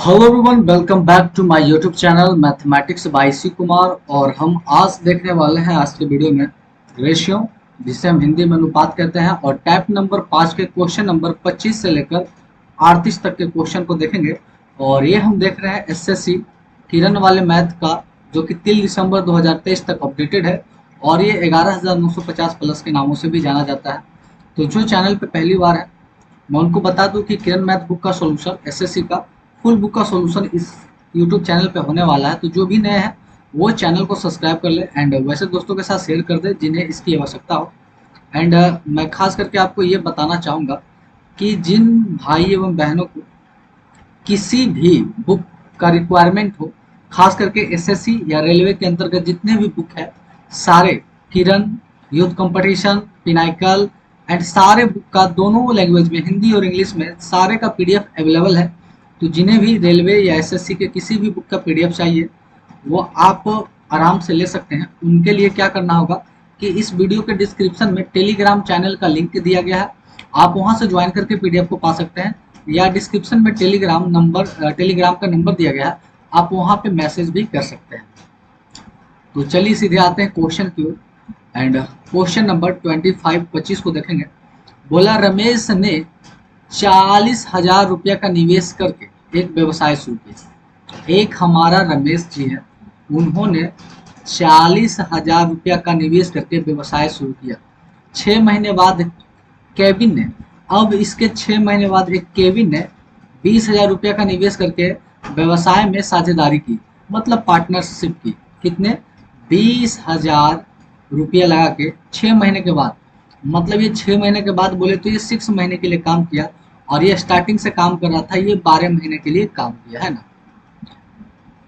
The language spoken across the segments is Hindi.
Hello everyone, welcome back to my YouTube channel mathematics by C Kumar. और हम आज देखने वाले हैं आज के वीडियो में रेशियो, जिसे हम हिंदी में अनुपात कहते हैं, और टाइप नंबर 5 के क्वेश्चन नंबर 25 से लेकर 38 तक के क्वेश्चन को देखेंगे। और ये हम देख रहे हैं एसएससी किरण वाले मैथ का, जो कि 3 दिसंबर 2023 तक अपडेटेड है, और ये 11,950 प्लस के नामों से भी जाना जाता है। तो जो चैनल पे पहली बार है, मैं उनको बता दूं कि किरण मैथ बुक का सॉल्यूशन, एसएससी का फुल बुक का सॉल्यूशन इस यूट्यूब चैनल पे होने वाला है। तो जो भी नए हैं वो चैनल को सब्सक्राइब कर ले, एंड वैसे दोस्तों के साथ शेयर कर दे जिन्हें इसकी आवश्यकता हो। एंड मैं खास करके आपको ये बताना चाहूँगा कि जिन भाई एवं बहनों को किसी भी बुक का रिक्वायरमेंट हो, खास करके एसएससी या रेलवे के अंतर्गत जितने भी बुक है, सारे किरण, यूथ कंपटीशन, पिनाइकल एंड सारे बुक का दोनों लैंग्वेज में, हिंदी और इंग्लिश में, सारे का पीडीएफ अवेलेबल है। तो जिन्हें भी रेलवे या एसएससी के किसी भी बुक का पीडीएफ चाहिए वो आप आराम से ले सकते हैं। उनके लिए क्या करना होगा कि इस वीडियो के डिस्क्रिप्शन में टेलीग्राम चैनल का लिंक दिया गया है, आप वहां से ज्वाइन करके पीडीएफ को पा सकते हैं, या डिस्क्रिप्शन में टेलीग्राम का नंबर दिया गया है, आप वहां पे मैसेज भी कर सकते हैं। तो चलिए सीधे आते हैं क्वेश्चन की ओर। एंड क्वेश्चन नंबर 25 को देखेंगे। बोला रमेश ने 40,000 रुपया का निवेश करके एक व्यवसाय शुरू किया। एक हमारा रमेश जी है, उन्होंने 40,000 रुपया का निवेश करके व्यवसाय शुरू किया। 6 महीने बाद केविन ने, अब इसके 6 महीने बाद एक केविन ने 20,000 रुपया का निवेश करके व्यवसाय में साझेदारी की, मतलब पार्टनरशिप की। कितने? 20,000 रुपया लगा के 6 महीने के बाद, मतलब ये 6 महीने के बाद बोले तो ये 6 महीने के लिए काम किया, और ये स्टार्टिंग से काम कर रहा था, ये 12 महीने के लिए काम किया है ना।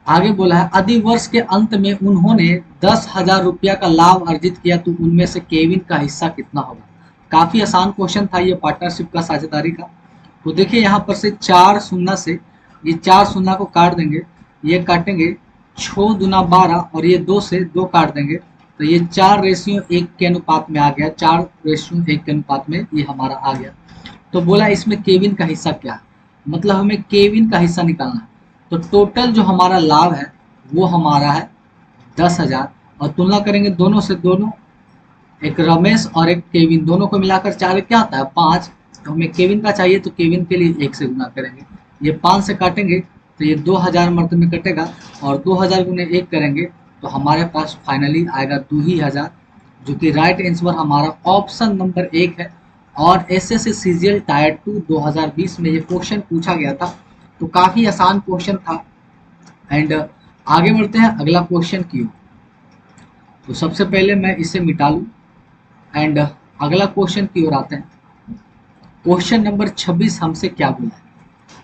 आगे बोला है यदि वर्ष के अंत में उन्होंने 10,000 रुपया का लाभ अर्जित किया तो उनमें से केविन का हिस्सा कितना होगा। काफी आसान क्वेश्चन था ये पार्टनरशिप का, साझेदारी का। तो देखिए यहाँ पर से 4 शून्य से, ये 4 शून्य को काट देंगे, ये काटेंगे 6 दूना 12, और ये 2 से 2 काट देंगे, तो ये 4:1 के अनुपात में आ गया। 4:1 के अनुपात में ये हमारा आ गया। तो बोला इसमें केविन का हिस्सा क्या है, मतलब हमें केविन का हिस्सा निकालना है। तो टोटल जो हमारा लाभ है वो हमारा है 10,000, और तुलना करेंगे दोनों से, दोनों एक रमेश और एक केविन, दोनों को मिलाकर 4 क्या आता है 5। तो हमें केविन का चाहिए तो केविन के लिए 1 से गुना करेंगे, ये 5 से काटेंगे तो ये 2,000 मर्तबे में कटेगा, और 2,000 गुने 1 करेंगे तो हमारे पास फाइनली आएगा 2,000, जो कि राइट आंसर हमारा ऑप्शन नंबर 1 है। और एसएससी सीजीएल टायर 2 2020 में ये क्वेश्चन पूछा गया था, तो काफी आसान क्वेश्चन था। एंड आगे बढ़ते हैं अगला क्वेश्चन की ओर। तो सबसे पहले मैं इसे मिटा लूं, एंड अगला क्वेश्चन की ओर आते हैं। क्वेश्चन नंबर 26 हमसे क्या बोला है?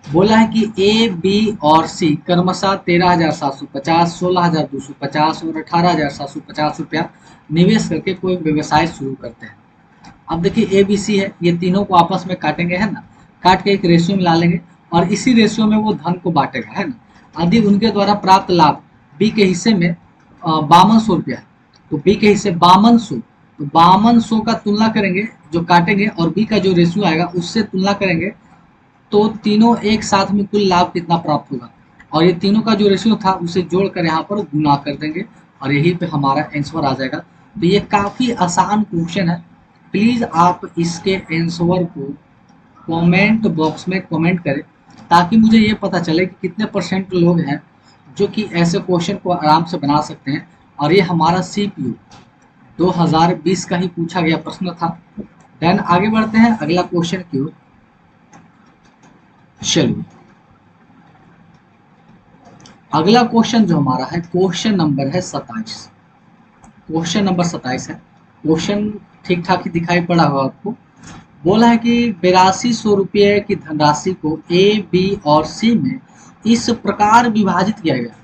बोला है कि ए, बी और सी क्रमशः 13,750, 16,250 और 18,750 रुपया निवेश करके कोई व्यवसाय शुरू करते हैं। अब देखिए ए बी सी है, ये तीनों को आपस में काटेंगे, है ना, काट के एक रेशियो में ला लेंगे, और इसी रेशियो में वो धन को बांटेगा, है ना। यदि उनके द्वारा प्राप्त लाभ बी के हिस्से में 5200 रुपया है, तो बी के हिस्से 5200, तो 5200 का तुलना करेंगे जो काटेंगे, और बी का जो रेशियो आएगा उससे तुलना करेंगे, तो तीनों एक साथ में कुल लाभ कितना प्राप्त होगा, और ये तीनों का जो रेशियो था उसे जोड़कर यहाँ पर गुना कर देंगे, और यही पे हमारा आंसर आ जाएगा। तो ये काफी आसान क्वेश्चन है। प्लीज आप इसके आंसर को कमेंट बॉक्स में कमेंट करें, ताकि मुझे ये पता चले कि कितने % लोग हैं जो कि ऐसे क्वेश्चन को आराम से बना सकते हैं। और ये हमारा सीपीयू 2020 का ही पूछा गया प्रश्न था। देन आगे बढ़ते हैं अगला क्वेश्चन की ओर। चलिए अगला क्वेश्चन जो हमारा है, क्वेश्चन नंबर है 27। क्वेश्चन नंबर 27 है। क्वेश्चन ठीक ठाक ही दिखाई पड़ा होगा आपको। बोला है कि 8200 रुपये की धनराशि को ए, बी और सी में इस प्रकार विभाजित किया गया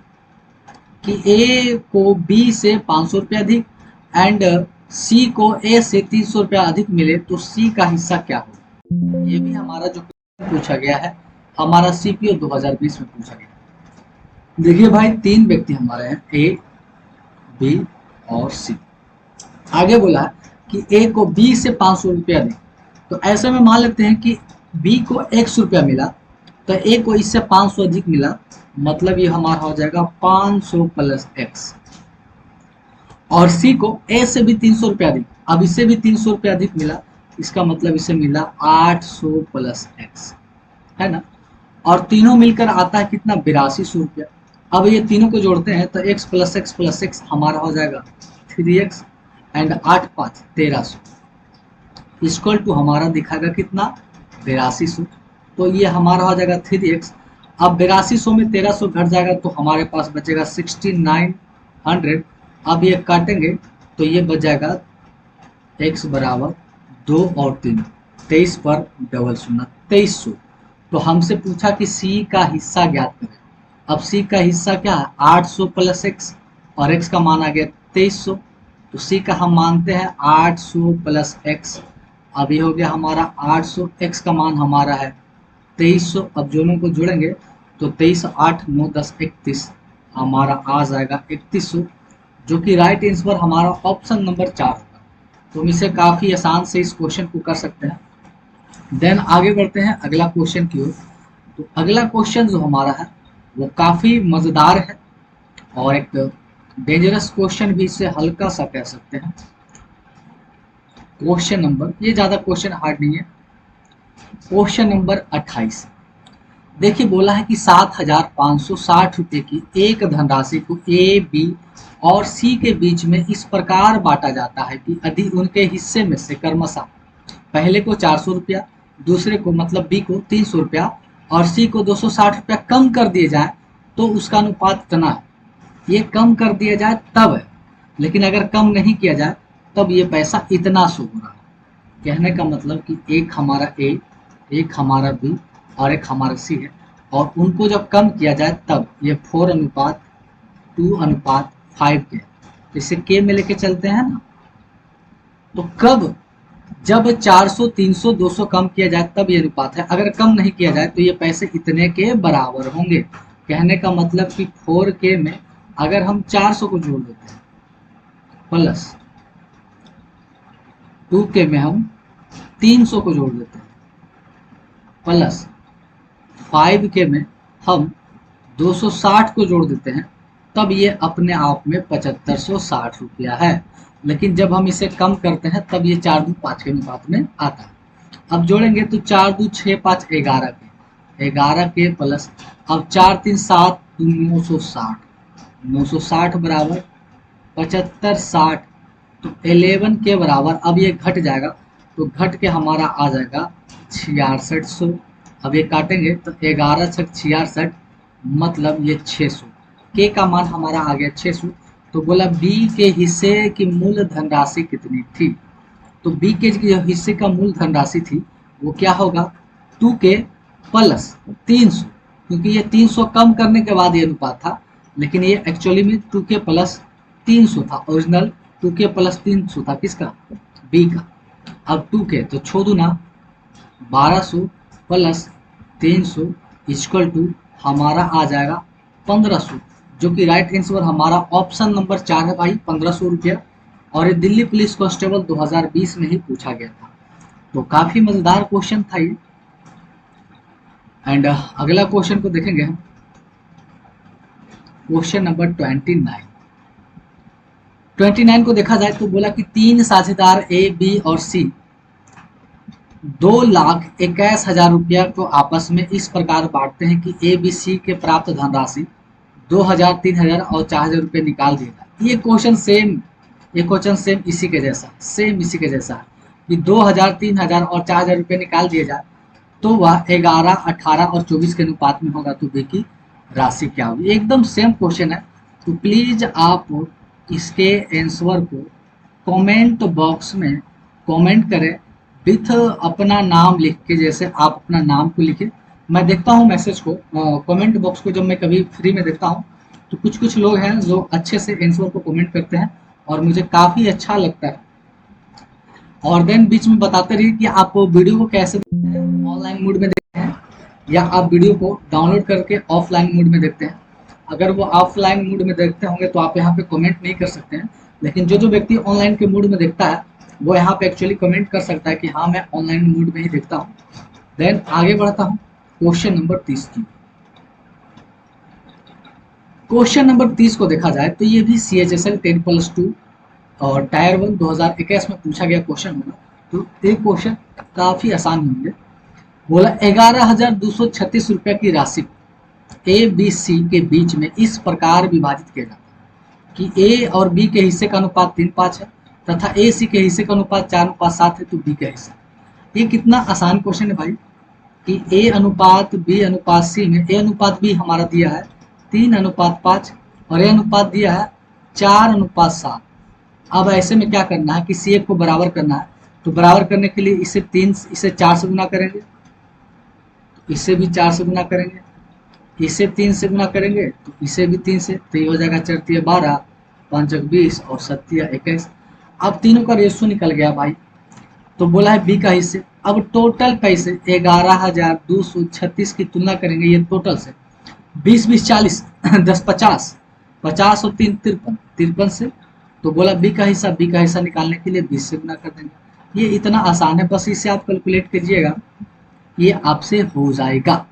कि ए को बी से 500 रुपये अधिक एंड सी को ए से 300 रुपया अधिक मिले, तो सी का हिस्सा क्या होगा। ये भी हमारा जो पूछा गया है, हमारा सीपीओ 2020 में पूछा गया। देखिए भाई, 3 व्यक्ति हमारे हैं, ए, बी और सी। आगे बोला है कि ए को बी से 500 रुपया दें, तो ऐसे में मान लेते हैं कि बी को 100 रुपया मिला, तो ए को इससे 500 अधिक मिला, मतलब ये हमारा हो जाएगा 500 प्लस एक्स। और सी को ए से भी 300 रुपया अधिक, अब इसे भी 300 रुपया अधिक मिला, इसका मतलब इसे मिला 800 प्लस एक्स, है ना। और तीनों मिलकर आता है कितना, 8200 रुपया। अब ये तीनों को जोड़ते हैं तो x प्लस एक्स हमारा हो जाएगा 3x एंड 8 5 1300 इक्वल टू हमारा दिखाएगा कितना, 8200। तो ये हमारा हो जाएगा 3x। अब 8200 में 1300 घट जाएगा तो हमारे पास बचेगा 6900। अब ये काटेंगे तो ये बच जाएगा x बराबर 2 और 3, 23 पर डबल शून्य 2300। तो हमसे पूछा कि सी का हिस्सा ज्ञात करें। अब सी का हिस्सा क्या है, 800 प्लस एक्स, और एक्स का मान आ गया 2300। तो सी का हम मानते हैं 800 प्लस एक्स। अब ये हो गया हमारा 800, एक्स का मान हमारा है 2300। अब दोनों को जोड़ेंगे तो 23 8 9 10 31 हमारा आ जाएगा 3100, जो कि राइट आंसर हमारा ऑप्शन नंबर 4 होगा। तो हम इसे काफ़ी आसान से इस क्वेश्चन को कर सकते हैं। देन आगे बढ़ते हैं अगला क्वेश्चन की ओर। तो अगला क्वेश्चन जो हमारा है वो काफ़ी मज़ेदार है और एक डेंजरस क्वेश्चन भी, इसे हल्का सा कह सकते हैं। क्वेश्चन नंबर, ये ज़्यादा क्वेश्चन हार्ड नहीं है, क्वेश्चन नंबर 28। देखिए बोला है कि 7560 रुपये की एक धनराशि को ए बी और सी के बीच में इस प्रकार बांटा जाता है कि यदि उनके हिस्से में से क्रमशः पहले को 400 रुपया, दूसरे को मतलब बी को 300 रुपया और सी को 260 रुपया कम कर दिए जाए तो उसका अनुपात इतना है। ये कम कर दिया जाए तब है, लेकिन अगर कम नहीं किया जाए तब ये पैसा इतना शो हो रहा है। कहने का मतलब कि एक हमारा ए, एक हमारा बी और एक हमारा सी है, और उनको जब कम किया जाए तब ये 4:2:5 के, इसे के में लेके चलते हैं ना। तो कब, जब 400 300 200 कम किया जाए तब ये अनुपात है, अगर कम नहीं किया जाए तो ये पैसे इतने के बराबर होंगे। कहने का मतलब कि 4K में अगर हम 400 को जोड़ देते हैं प्लस 2K में हम 300 को जोड़ देते हैं प्लस 5K में हम 260 को जोड़ देते हैं, तब ये अपने आप में 7560 रुपया है। लेकिन जब हम इसे कम करते हैं तब ये 4:2:5 के अनुपात में आता है। अब जोड़ेंगे तो 4:2:6:5 11 के प्लस, अब 4:3:7 960, 960 बराबर 7560, तो 11 के बराबर। अब ये घट जाएगा तो घट के हमारा आ जाएगा 6600। अब ये काटेंगे तो 11 छक 66, मतलब ये 600। के का मान हमारा आ गया 600। तो बोला बी के हिस्से की मूल धनराशि कितनी थी। तो बी के जो हिस्से का मूल धनराशि थी वो क्या होगा, 2K प्लस 300, क्योंकि ये 300 कम करने के बाद ये अनुपात था, लेकिन ये एक्चुअली में 2K प्लस 300 था। ओरिजिनल 2K प्लस 300 था किसका, बी का। अब 2K तो छोड़ ना, 1200 प्लस 300 इक्वल टू हमारा आ जाएगा 1500, जो कि राइट आंसर हमारा ऑप्शन नंबर 4 है भाई, 1500 रुपया। और ये दिल्ली पुलिस कांस्टेबल 2020 में ही पूछा गया था। तो काफ़ी मज़ेदार क्वेश्चन था ये। एंड अगला क्वेश्चन को देखेंगे हम, क्वेश्चन नंबर 29 को देखा जाए तो बोला कि 3 साझेदार ए बी और सी 2,21,000 रुपया को आपस में इस प्रकार बांटते हैं कि ए बी सी के प्राप्त धनराशि 2,000 3,000 और 4,000 रुपये निकाल दिया जाए। ये क्वेश्चन सेम इसी के जैसा है कि 2,000 3,000 और 4,000 रुपये निकाल दिए जाए तो वह 11 18 और 24 के अनुपात में होगा। तो बी की राशि क्या होगी, एकदम सेम क्वेश्चन है। तो प्लीज आप इसके आंसर को कमेंट बॉक्स में कमेंट करें विथ अपना नाम लिख के, जैसे आप अपना नाम को लिखें। मैं देखता हूँ मैसेज को, कमेंट बॉक्स को जब मैं कभी फ्री में देखता हूँ तो कुछ लोग हैं जो अच्छे से आंसर को कमेंट करते हैं और मुझे काफ़ी अच्छा लगता है। और देन बीच में बताते रहिए कि आप वीडियो को कैसे ऑनलाइन मोड में देखते हैं या आप वीडियो को डाउनलोड करके ऑफलाइन मोड में देखते हैं। अगर वो ऑफलाइन मोड में देखते होंगे तो आप यहाँ पे कमेंट नहीं कर सकते हैं, लेकिन जो व्यक्ति ऑनलाइन के मोड में देखता है वो यहाँ पे एक्चुअली कमेंट कर सकता है कि हाँ मैं ऑनलाइन मोड में ही देखता हूँ। देन आगे बढ़ता हूँ। क्वेश्चन नंबर 30 की। क्वेश्चन नंबर 30 को देखा जाए तो ये भी CHSL 10+2 और टायर 1 2021 में पूछा गया क्वेश्चन होगा। तो ये क्वेश्चन काफी आसान होंगे। बोला 11,236 रुपया की राशि ए बी सी के बीच में इस प्रकार विभाजित किया जाता है कि ए और बी के हिस्से का अनुपात 3:5 है तथा ए सी के हिस्से का अनुपात 4:7 है, तो बी का हिस्सा। ये कितना आसान क्वेश्चन है भाई कि ए अनुपात बी अनुपात सी में ए अनुपात बी हमारा दिया है 3:5 और ए अनुपात दिया है 4:7। अब ऐसे में क्या करना है कि सी एफ को बराबर करना है, तो बराबर करने के लिए इसे 4 से गुना करेंगे, तो इसे भी 4 से गुना करेंगे, इसे 3 से गुना करेंगे तो इसे भी 3 से, तो ये हो जाएगा 4 12 5 20 और 7 21। अब तीनों का रेशियो निकल गया भाई, तो बोला है बी का हिस्से। अब टोटल पैसे 11,236 की तुलना करेंगे ये टोटल से, 20 40 10 50 50 और 3 53 से, तो बोला बी का हिस्सा निकालने के लिए 20 से गुना कर देंगे। ये इतना आसान है, बस इसे आप कैलकुलेट कीजिएगा, ये आपसे हो जाएगा।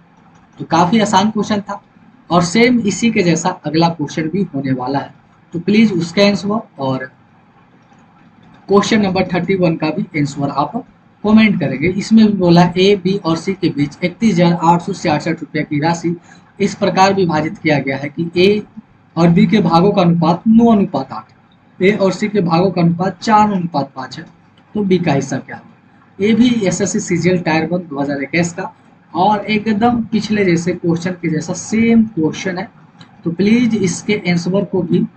तो काफी आसान क्वेश्चन था और सेम इसी के जैसा अगला क्वेश्चन भी होने वाला है, तो प्लीज उसका आंसर और क्वेश्चन नंबर 31 का भी आंसर आप कमेंट करेंगे। इसमें भी बोला ए बी और सी के बीच 31,866 रुपया की राशि इस प्रकार विभाजित किया गया है कि ए और बी के भागों का अनुपात 9:8, ए और सी के भागों का अनुपात 4:5 है, तो बी का हिस्सा क्या होगा। ये भी SSC CGL टायर 1 2021 का और एकदम पिछले जैसे क्वेश्चन के जैसा सेम क्वेश्चन है, तो प्लीज इसके आंसर को भी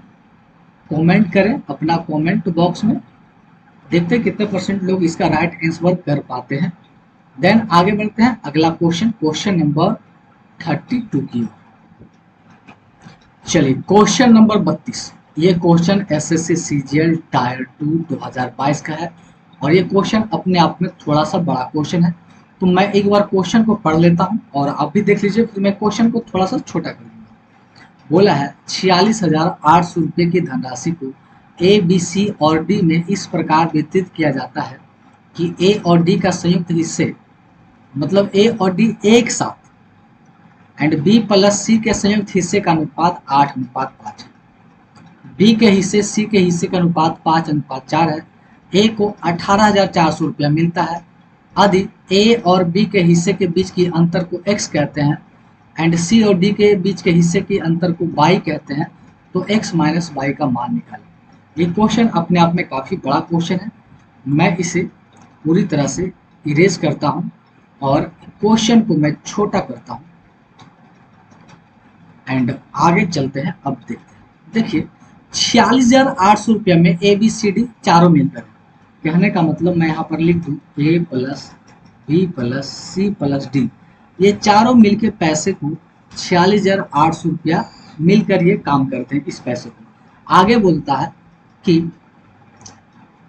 कमेंट करें अपना कमेंट बॉक्स में, देखते हैं कितने % लोग इसका राइट आंसर कर पाते हैं। देन आगे बढ़ते हैं अगला क्वेश्चन नंबर 32 की। चलिए क्वेश्चन नंबर 32, ये क्वेश्चन SSC CGL टायर 2 2022 का है और ये क्वेश्चन अपने आप में थोड़ा सा बड़ा क्वेश्चन है, तो मैं एक बार क्वेश्चन को पढ़ लेता हूं और आप भी देख लीजिए, फिर मैं क्वेश्चन को थोड़ा सा छोटा कर दूंगा। बोला है 46,800 रुपये की धनराशि को ए बी सी और डी में इस प्रकार वितरित किया जाता है कि ए और डी का संयुक्त हिस्से, मतलब ए और डी एक साथ, एंड बी प्लस सी के संयुक्त हिस्से का अनुपात 8:5 है। बी के हिस्से सी के हिस्से का अनुपात 5:4 है। ए को 18,400 रुपया मिलता है। यदि ए और बी के हिस्से के बीच की अंतर को x कहते हैं एंड सी और डी के बीच के हिस्से के अंतर को y कहते हैं, तो x माइनस y का मान निकालें। ये क्वेश्चन अपने आप में काफ़ी बड़ा क्वेश्चन है, मैं इसे पूरी तरह से इरेज करता हूँ और क्वेश्चन को मैं छोटा करता हूँ एंड आगे चलते हैं। अब देखते हैं, देखिए 46,800 रुपया में ए बी सी डी चारों मिलकर, कहने का मतलब मैं यहाँ पर लिख दूँ A plus B plus C plus D, ये चारों मिलके पैसे को 46,800 रुपया मिलकर ये काम करते हैं। इस पैसे को आगे बोलता है कि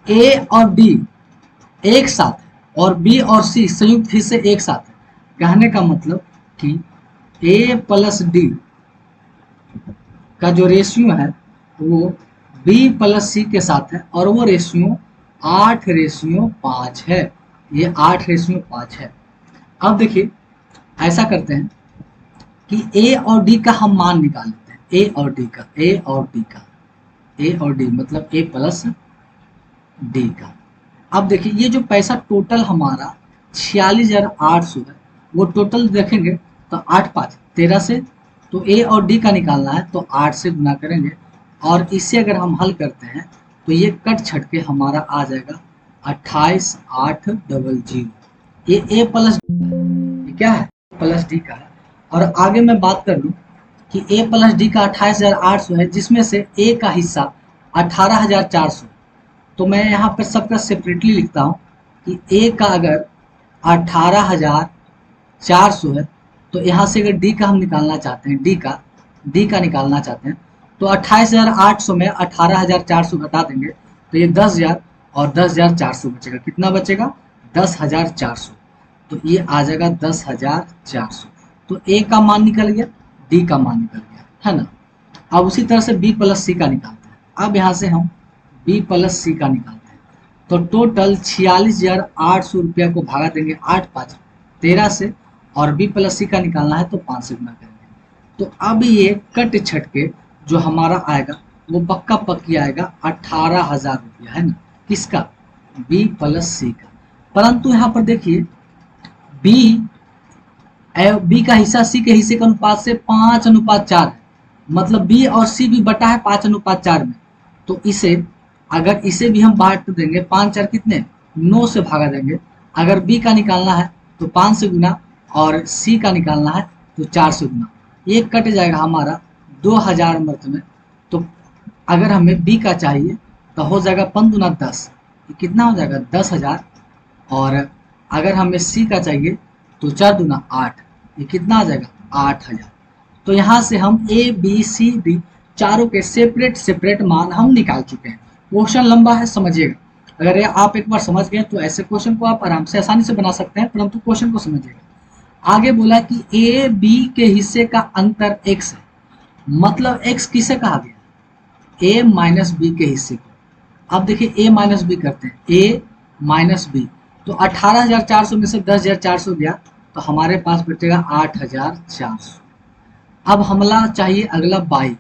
ए और डी एक साथ और बी और सी संयुक्त हिस्से एक साथ है, कहने का मतलब कि ए प्लस डी का जो रेशियो है वो बी प्लस सी के साथ है और वो रेशियो 8:5 है, ये 8:5 है। अब देखिए ऐसा करते हैं कि ए और डी का हम मान निकाल लेते हैं, ए और डी मतलब ए प्लस डी का। अब देखिए ये जो पैसा टोटल हमारा 46,800 है, वो टोटल देखेंगे तो 8×5 13 से, तो ए और डी का निकालना है तो 8 से गुना करेंगे और इसे अगर हम हल करते हैं तो ये कट छट के हमारा आ जाएगा 28,800। ये ए प्लस क्या है, प्लस डी का है। और आगे मैं बात कर लूँ कि ए प्लस डी का 28,800 है, जिसमें से ए का हिस्सा 18,400, तो मैं यहाँ पर सबका सेपरेटली लिखता हूँ कि ए का अगर 18,400 है, तो यहाँ से अगर डी का हम निकालना चाहते हैं, डी का निकालना चाहते हैं, तो 28,800 में 18,400 घटा देंगे तो ये 10,000 और 10,400 बचेगा। कितना बचेगा, 10,400, तो ये आ जाएगा 10,400। तो ए का मान निकल गया, डी का मान निकल गया, है ना। अब उसी तरह से बी प्लस सी का निकालते हैं। अब यहाँ से हम बी प्लस सी का निकालते हैं, तो टोटल 46,800 रुपया को भागा देंगे 8×5 13 से और बी प्लस सी का निकालना है तो 5 से गुना करेंगे। तो अब ये कट छट के जो हमारा आएगा वो पक्का पक्की आएगा 18,000 रुपया, है ना, किसका, बी प्लस सी का। परंतु यहाँ पर देखिए बी बी का हिस्सा सी के हिस्से के अनुपात से 5:4 है, मतलब बी और सी भी बटा है 5:4 में। तो इसे अगर इसे भी हम बांट देंगे, 5 4 कितने, 9 से भागा देंगे। अगर बी का निकालना है तो 5 से गुना और सी का निकालना है तो 4 से गुना। ये कट जाएगा हमारा 2000 मर्त में। तो अगर हमें बी का चाहिए तो हो जाएगा 5 दूना 10, ये कितना हो जाएगा 10,000। और अगर हमें सी का चाहिए तो 4 दूना 8, ये कितना आ जाएगा 8,000। तो यहाँ से हम ए बी सी डी चारों के सेपरेट सेपरेट मान हम निकाल चुके हैं। क्वेश्चन लंबा है, समझिएगा। अगर ये आप एक बार समझ गए तो ऐसे क्वेश्चन को आप आराम से आसानी से बना सकते हैं, परंतु क्वेश्चन को समझिएगा। आगे बोला कि ए बी के हिस्से का अंतर x है, मतलब x किसे कहा गया, a माइनस बी के हिस्से को। अब देखिए a माइनस बी करते हैं, a माइनस बी, तो 18,400 में से 10,400 गया तो हमारे पास बचेगा 8,400। अब हमला चाहिए अगला बाई,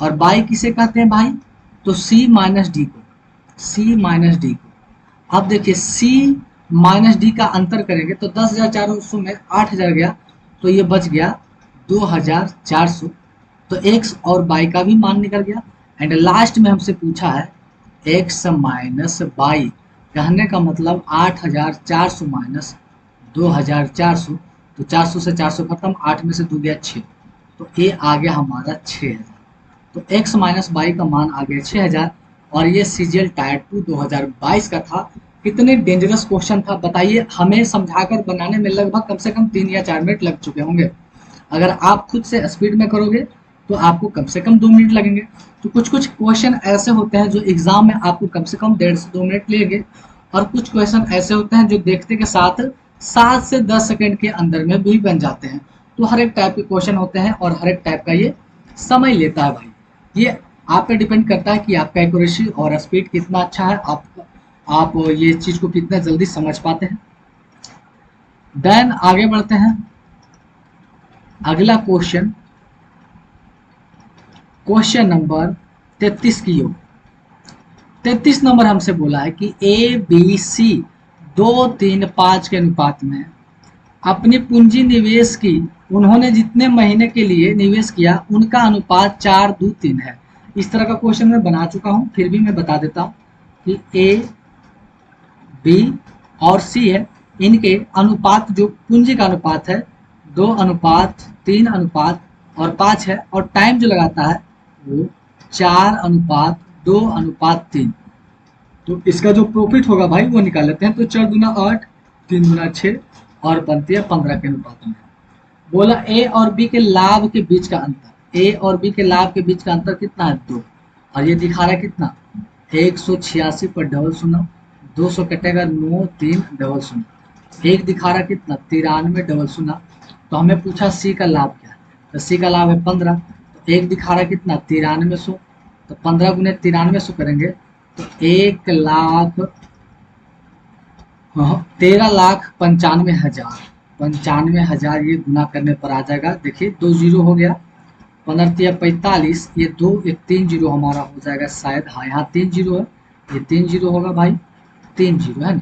और बाई किसे कहते हैं भाई, तो c माइनस डी को, c माइनस डी को। अब देखिए c माइनस डी का अंतर करेंगे तो 10,400 में 8,000 गया तो ये बच गया 2,400। तो x और y का भी मान निकल गया। एंड लास्ट में हमसे पूछा है x माइनस y, कहने का मतलब 8,400 माइनस 2,400, तो 400 से 400 खत्म, 8 में से 2 गया 6, तो ये आ गया हमारा 6,000। तो x माइनस y का मान आ गया 6,000। और ये सीजीएल टायर 2 2022 का था। कितने डेंजरस क्वेश्चन था बताइए, हमें समझाकर बनाने में लगभग कम से कम 3 या 4 मिनट लग चुके होंगे। अगर आप खुद से स्पीड में करोगे तो आपको कम से कम 2 मिनट लगेंगे। तो कुछ कुछ क्वेश्चन ऐसे होते हैं जो एग्जाम में आपको कम से कम 1.5 से 2 मिनट लेंगे, और कुछ क्वेश्चन ऐसे होते हैं जो देखते के साथ 7 से 10 सेकंड के अंदर में भी बन जाते हैं। तो हर एक टाइप के क्वेश्चन होते हैं और हर एक टाइप का ये समय लेता है भाई। ये आप पे डिपेंड करता है कि आपका एक्यूरेसी और स्पीड कितना अच्छा है, आप ये चीज को कितना जल्दी समझ पाते हैं। देन आगे बढ़ते हैं, अगला क्वेश्चन, क्वेश्चन नंबर 33 की ओर। 33 नंबर हमसे बोला है कि ए बी सी 2 3 5 के अनुपात में अपनी पूंजी निवेश की, उन्होंने जितने महीने के लिए निवेश किया उनका अनुपात 4 2 3 है। इस तरह का क्वेश्चन मैं बना चुका हूं, फिर भी मैं बता देता हूं कि ए बी और सी है, इनके अनुपात जो पूंजी का अनुपात है 2 अनुपात 3 अनुपात और 5 है, और टाइम जो लगाता है वो 4 अनुपात 2 अनुपात 3। तो इसका जो प्रॉफिट होगा भाई वो निकाल लेते हैं। तो 4 दूना 8, 3 दूना 6 और बनती है 15 के अनुपात में। बोला ए और बी के लाभ के बीच का अंतर, ए और बी के लाभ के बीच का अंतर कितना है 2, और ये दिखा रहा है कितना 186 पर डबल शून्य, 200 कटेगा 9 3 डबल शून्य, एक दिखा रहा कितना 93 डबल शून्य। तो हमें पूछा सी का लाभ क्या है, तो सी का लाभ है 15, तो एक दिखा रहा कितना 9300, तो 15 गुने 9300 करेंगे तो 13,95,000, 95,000 ये गुना करने पर आ जाएगा। देखिए 2 जीरो हो गया, 15 45, ये 2 एक 3 जीरो हमारा हो जाएगा शायद, हाँ यहाँ 3 जीरो है, ये 3 जीरो होगा भाई, 3 जीरो है ना।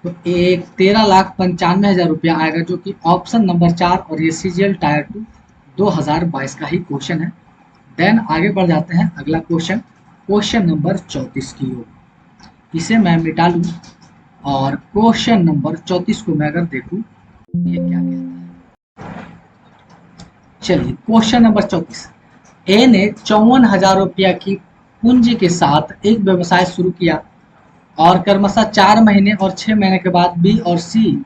तो 13,95,000 रुपया आएगा, जो कि ऑप्शन नंबर 4 और ये सीजीएल टायर 2 2022 का ही क्वेश्चन है। देन आगे बढ़ जाते हैं अगला क्वेश्चन, क्वेश्चन नंबर 34 की ओर। इसे मैं मिटा लूँ और क्वेश्चन नंबर 34 को मैं अगर देखूं ये क्या कहता है। चलिए क्वेश्चन नंबर 34, ए ने 54,000 रुपया की पूंजी के साथ एक व्यवसाय शुरू किया और क्रमशः 4 महीने और 6 महीने के बाद बी और सी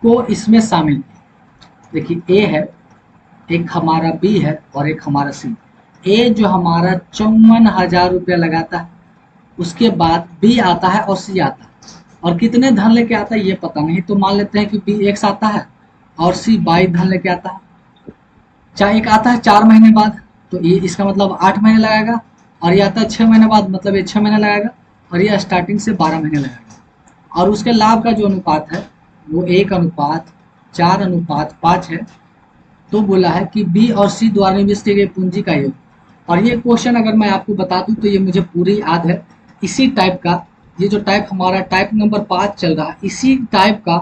को इसमें शामिल किया। देखिए ए है, एक हमारा बी है और एक हमारा सी। ए जो हमारा 54,000 रुपया लगाता है, उसके बाद बी आता है और सी आता है, और कितने धन लेके आता है ये पता नहीं, तो मान लेते हैं कि बी x आता है और सी 22 धन लेके आता है। चाहे एक आता है 4 महीने बाद, तो ये इसका मतलब 8 महीने लगाएगा, और ये आता है 6 महीने बाद, मतलब ये 6 महीने लगाएगा, और ये स्टार्टिंग से 12 महीने लगाएगा। और उसके लाभ का जो अनुपात है वो 1 अनुपात 4:5 है। तो बोला है कि बी और सी द्वारा निवेश किए गए पूंजी का योग। और ये क्वेश्चन अगर मैं आपको बता दूं तो ये मुझे पूरी याद है। इसी टाइप का ये जो टाइप हमारा टाइप नंबर 5 चल रहा है, इसी टाइप का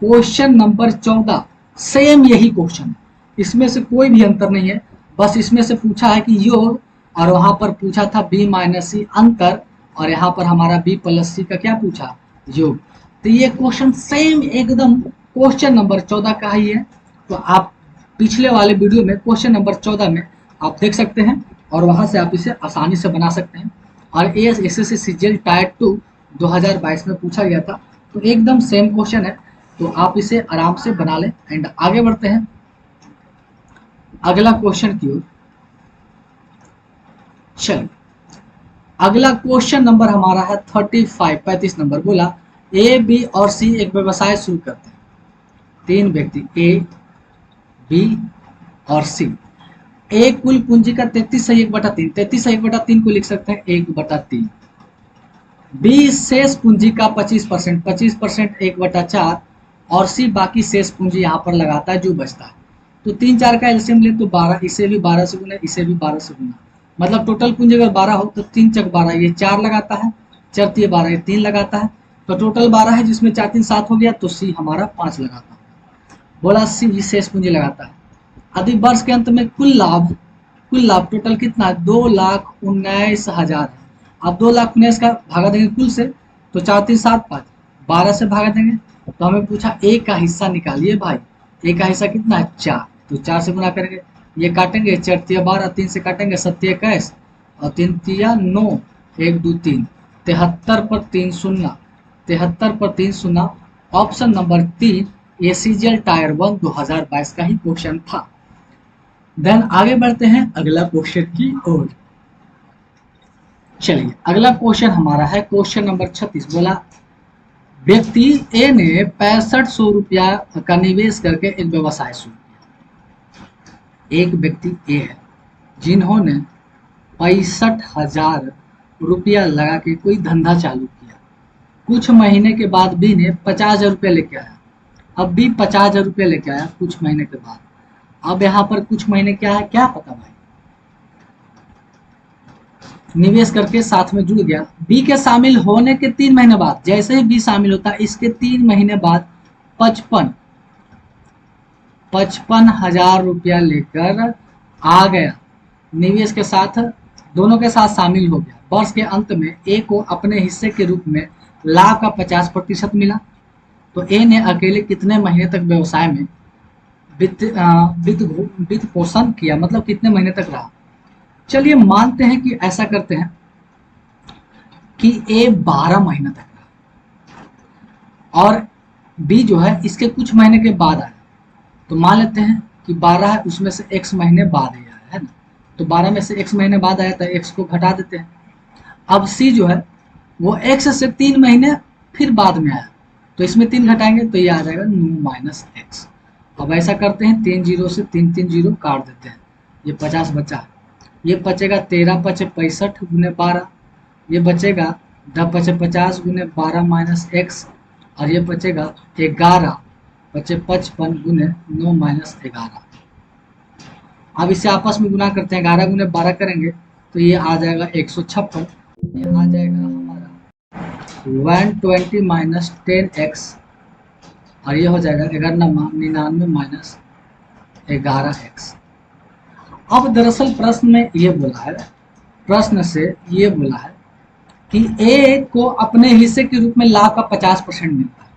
क्वेश्चन नंबर 14 सेम यही क्वेश्चन है। इसमें से कोई भी अंतर नहीं है, बस इसमें से पूछा है कि योग, और वहां पर पूछा था बी माइनस सी अंतर, और यहाँ पर हमारा बी प्लस सी का क्या पूछा, योग। तो ये क्वेश्चन सेम एकदम क्वेश्चन नंबर 14 का ही है। तो आप पिछले वाले वीडियो में क्वेश्चन नंबर 14 में आप देख सकते हैं, और वहां से आप इसे आसानी से बना सकते हैं। और एएसएससी सीजीएल टायर 2 2022 में पूछा गया था, तो एकदम सेम क्वेश्चन है। तो आप इसे आराम से बना लें। एंड आगे बढ़ते हैं अगला क्वेश्चन की ओर। चलिए, अगला क्वेश्चन नंबर हमारा है 35 नंबर। बोला ए, बी और सी एक व्यवसाय शुरू करते हैं। 3 व्यक्ति ए, बी और सी। ए कुल पूंजी का 33/1/3, 33/1/3 को लिख सकते हैं 1/3। बी शेष पूंजी का 25%, 25% 1/4, और सी बाकी शेष पूंजी यहाँ पर लगाता है जो बचता है। तो 3 4 का एलसीएम ले तो 12, इसे भी 12 से गुना, इसे भी 12 से गुना, मतलब टोटल पूंजी अगर 12 हो तो 3 चक 12, ये 4 लगाता है, 4 3 12, ये 3 लगाता है। तो टोटल 12 है, जिसमें 4 3 7 हो गया, तो सी हमारा 5 लगाता है। बोला सी शेष पूंजी लगाता है। यदि वर्ष के अंत में कुल लाभ टोटल कितना है, 2,19,000 है। अब 2,19,000 का भागा देंगे कुल से, तो 4 3 7 5, 12 से भागा देंगे। तो हमें पूछा ए का हिस्सा निकालिए भाई। ए का हिस्सा कितना है, 4, तो 4 से गुना करेंगे, ये काटेंगे, 4 3 12, 3 से काटेंगे 7 21, और 3 3 9, 1 2 3, 73 पर 3 शून्य, 73 पर 3 शून्य। ऑप्शन नंबर 3 ये सीजीएल टायर 1 2022 का ही क्वेश्चन था। देन आगे बढ़ते हैं अगला क्वेश्चन की ओर। चलिए, अगला क्वेश्चन हमारा है क्वेश्चन नंबर 36। बोला व्यक्ति ए ने 6500 रुपया का निवेश करके एक व्यवसाय शुरू किया। एक व्यक्ति ए है जिन्होंने 65,000 रुपया लगा के कोई धंधा चालू किया। कुछ महीने के बाद बी ने 50,000 रुपया लेके आया। अब बी 50,000 रुपया लेके आया कुछ महीने के बाद। अब यहाँ पर कुछ महीने क्या है, क्या पता भाई, निवेश करके साथ में जुड़ गया। बी के शामिल होने के 3 महीने बाद, जैसे ही बी शामिल होता है इसके 3 महीने बाद 55,000 रुपया लेकर आ गया, निवेश के साथ दोनों के साथ शामिल हो गया। वर्ष के अंत में ए को अपने हिस्से के रूप में लाभ का 50% मिला। तो ए ने अकेले कितने महीने तक व्यवसाय में वित्त पोषण किया, मतलब कितने महीने तक रहा। चलिए मानते हैं कि ऐसा करते हैं कि ए 12 महीने तक रहा और बी जो है इसके कुछ महीने के बाद आया। तो मान लेते हैं कि 12 है, उसमें से x महीने बाद आया है ना, तो 12 में से x महीने बाद आया, तो x को घटा देते हैं। अब सी जो है वो x से 3 महीने फिर बाद में आया, तो इसमें 3 घटाएंगे तो ये आ जाएगा 9 - x। अब ऐसा करते हैं 3 0 से 3 3 0 काट देते हैं, ये 50 बचा, ये बचेगा 13 × 65 × 12, ये बचेगा 10 × 50 × 12 - x, और ये बचेगा 11 × 55 × 9 - 11। अब इसे आपस में गुना करते हैं, 11 × 12 करेंगे तो ये आ जाएगा 156, ये आ जाएगा हमारा 120 - 10x, और ये हो जाएगा 99 - 11x। अब दरअसल प्रश्न में ये बोला है, प्रश्न से ये बोला है कि ए को अपने हिस्से के रूप में लाभ का 50% मिलता है,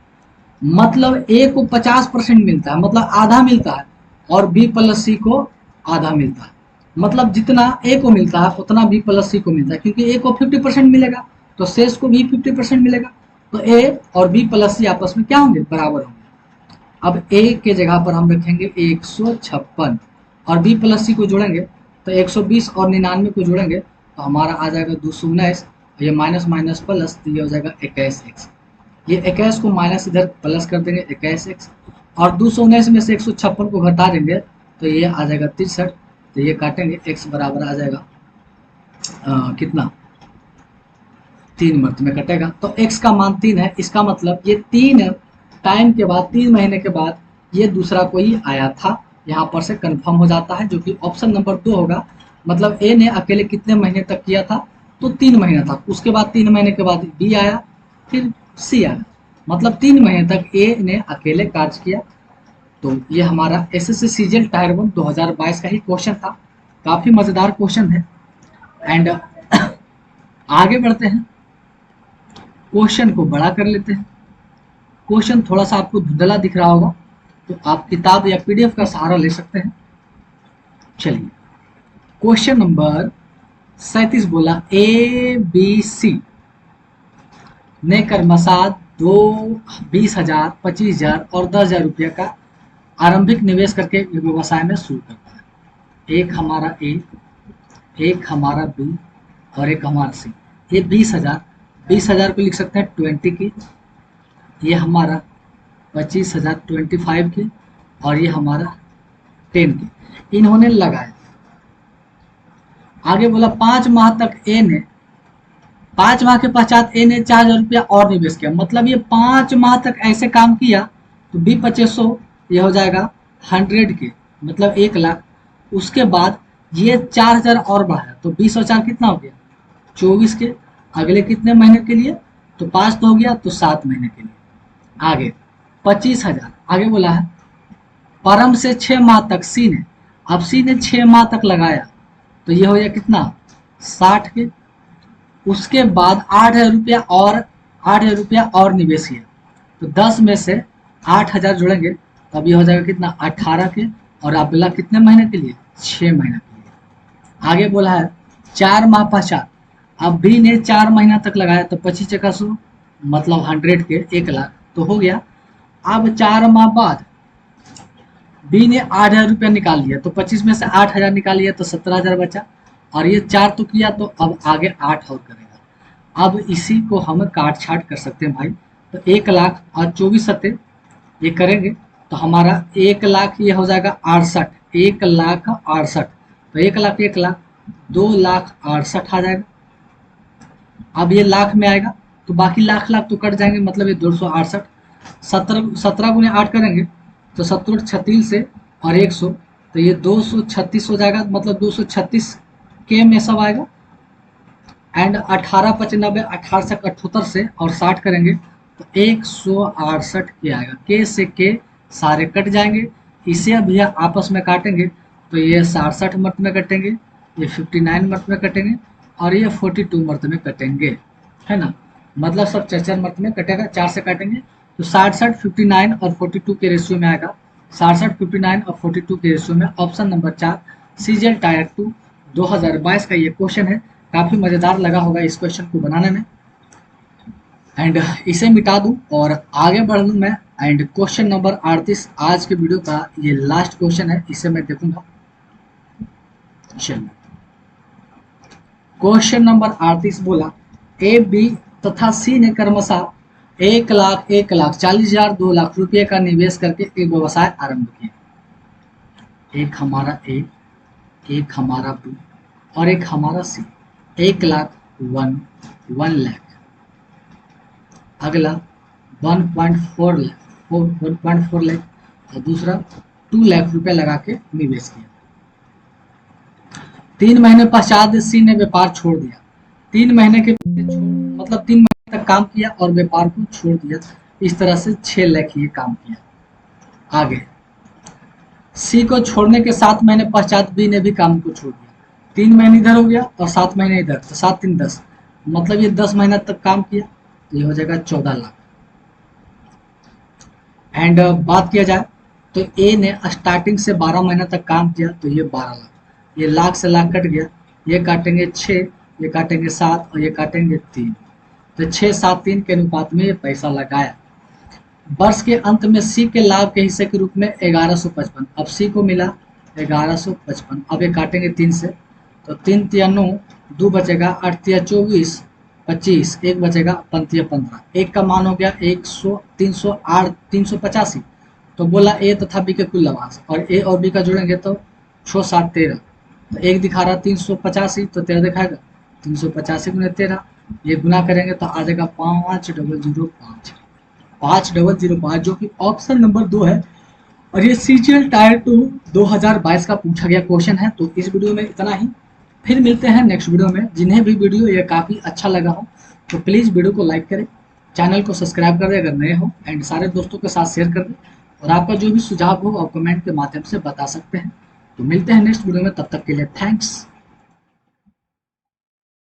मतलब ए को 50% मिलता है, मतलब आधा मिलता है, और बी प्लस सी को आधा मिलता है, मतलब जितना ए को मिलता है उतना बी प्लस सी को मिलता है, क्योंकि ए को 50% मिलेगा तो शेष को भी 50% मिलेगा। तो ए और बी प्लस सी आपस में क्या होंगे, बराबर होंगे। अब ए के जगह पर हम रखेंगे 156, और बी प्लस सी को जोड़ेंगे तो 120 और 99 को जोड़ेंगे तो हमारा आ जाएगा 219, ये माइनस माइनस प्लस, तो ये हो जाएगा 21x। ये 21 को माइनस इधर प्लस कर देंगे 21x, और 219 में से 156 को घटा देंगे तो ये आ जाएगा 63, तो ये काटेंगे x बराबर आ जाएगा कितना, 3 मर्त में कटेगा, तो x का मान 3 है। इसका मतलब ये 3 टाइम के बाद, 3 महीने के बाद ये दूसरा कोई आया था, यहाँ पर से कंफर्म हो जाता है, जो कि ऑप्शन नंबर 2 होगा। मतलब ए ने अकेले कितने महीने तक किया था, तो 3 महीना था। उसके बाद 3 महीने के बाद बी आया, फिर सी आया, मतलब 3 महीने तक ए ने अकेले कार्य किया। तो ये हमारा एसएससी सीजीएल टायर 1 2022 का ही क्वेश्चन था। काफी मजेदार क्वेश्चन है। एंड आगे बढ़ते हैं, क्वेश्चन को बड़ा कर लेते हैं। क्वेश्चन थोड़ा सा आपको धुंधला दिख रहा होगा, तो आप किताब या पीडीएफ का सहारा ले सकते हैं। चलिए, क्वेश्चन नंबर 37 बोला, ए बी सी ने कर्मशः 20,000, 25,000 और 10,000 रुपये का आरंभिक निवेश करके व्यवसाय में शुरू करता है। एक हमारा ए, एक हमारा बी और एक हमारा सी। ये 20,000, 20,000 को लिख सकते हैं 20 की, ये हमारा 25,000 25 की, और ये हमारा 10 की इन्होंने लगाए। आगे बोला 5 माह तक ए ने, 5 माह के पश्चात ए ने 4,000 रुपया और निवेश किया। मतलब ये 5 माह तक ऐसे काम किया, तो बी 2500 ये हो जाएगा 100 के, मतलब 1,00,000। उसके बाद ये 4,000 और बढ़ाया, तो 20 और 4 कितना हो गया, 24 के। अगले कितने महीने के लिए, तो 5 तो हो गया, तो 7 महीने के लिए। आगे 25,000 आगे बोला है, परम से 6 माह तक सी ने, अब सी ने 6 माह तक लगाया, तो ये हो गया कितना, 60 के। उसके बाद 8,000 रुपया और 8,000 रुपया और निवेश किया, तो 10 में से 8,000 जोड़ेंगे, तब ये हो जाएगा कितना, 18 के। और आप बोला कितने महीने के लिए, 6 महीने के लिए। आगे बोला है 4 माह पश्चात, अब बी ने 4 महीना तक लगाया, तो 25 का 100, मतलब 100 के 1,00,000 तो हो गया। अब 4 माह बाद बी ने 8,000 रुपया निकाल लिया, तो 25 में से 8,000 निकाल लिया, तो 17,000 बचा। और ये 4 तो किया, तो अब आगे 8 और करेगा। अब इसी को हम काट छाट कर सकते हैं भाई, तो 1,00,000 और 24 सत्ते ये करेंगे, तो हमारा 1,00,000 ये हो जाएगा 68, 1,68,000, तो 1,00,000 1,00,000 2,68,000 आ जाएगा। अब ये लाख में आएगा, तो बाकी लाख लाख तो कट जाएंगे, मतलब ये 268, 17 गुने 8 करेंगे, तो 70 36 से और 100, तो ये 236 हो जाएगा, मतलब 236 के में सब आएगा। एंड 18 95 18 से 78 से और 60 करेंगे, तो 168 के आएगा। के से के सारे कट जाएंगे, इसे अब यह आपस में काटेंगे, तो ये 67 मर्त में कटेंगे, ये 59 मर्त में कटेंगे, और ये 42 मर्त में कटेंगे, है ना। मतलब सब 4 मर्त में कटेगा, 4 से काटेंगे, तो 67 59 और 42 के रेशियो में आएगा। 67 59 और 42 के रेशियो में ऑप्शन नंबर 4 सीजीएल टायर 2 2022 का ये क्वेश्चन है। काफी मजेदार लगा होगा इस क्वेश्चन को बनाने में। एंड इसे मिटा दूं और आगे बढ़ लूं मैं। एंड क्वेश्चन नंबर 38 आज के वीडियो का ये लास्ट क्वेश्चन है, इसे मैं देखूंगा। चलिए, क्वेश्चन नंबर 38 बोला, ए बी तथा सी ने क्रमशः 1,00,000 1,00,000 40,000 2,00,000 रुपये का निवेश करके एक व्यवसाय आरंभ किया। एक हमारा ए, एक हमारा बी और एक हमारा सी। 1,00,000 1 लाख, अगला 1.4 लाख 1.4 लाख और दूसरा 2 लाख रुपए लगा के निवेश किया। 3 महीने पश्चात सी ने व्यापार छोड़ दिया। 3 महीने के मतलब 3 महीने तक काम किया और व्यापार को छोड़ दिया। इस तरह से 6 लाख ये काम किया। आगे सी को छोड़ने के 7 महीने पश्चात बी ने भी काम को छोड़ दिया। 3 महीने इधर हो गया और 7 महीने इधर, तो 7 3 10, मतलब ये 10 महीना तक काम किया, तो ये हो जाएगा 14 लाख। एंड बात किया जाए तो ए ने स्टार्टिंग से 12 महीना तक काम किया, तो ये 12 लाख। ये लाख से लाख कट गया, ये काटेंगे 6, ये काटेंगे 7 और ये काटेंगे 3, तो 6 7 3 के अनुपात में ये पैसा लगाया। वर्ष के अंत में सी के लाभ के हिस्से के रूप में 1155, अब सी को मिला 1155। अब ये काटेंगे 3 से, तो 3 तिया 9, 2 बचेगा, 8 तिया 24 25, एक बचेगा, 5 15, एक का मान हो गया 100 308 385। तो बोला ए तथा बी के कुल लवास, और ए और बी का जोड़ेंगे तो 6 7 13, तो एक दिखा रहा 385, तो 13 दिखाएगा 385 गुने 13, ये गुना करेंगे तो आ जाएगा 5005 5005, जो कि ऑप्शन नंबर 2 है। और ये सीजीएल टायर 2 2022 का पूछा गया क्वेश्चन है। तो इस वीडियो में इतना ही, फिर मिलते हैं नेक्स्ट वीडियो में। जिन्हें भी वीडियो ये काफ़ी अच्छा लगा हो तो प्लीज़ वीडियो को लाइक करें, चैनल को सब्सक्राइब कर दें अगर नए हो, एंड सारे दोस्तों के साथ शेयर कर दें। और आपका जो भी सुझाव हो आप कमेंट के माध्यम से बता सकते हैं। तो मिलते हैं नेक्स्ट वीडियो में, तब तक के लिए थैंक्स।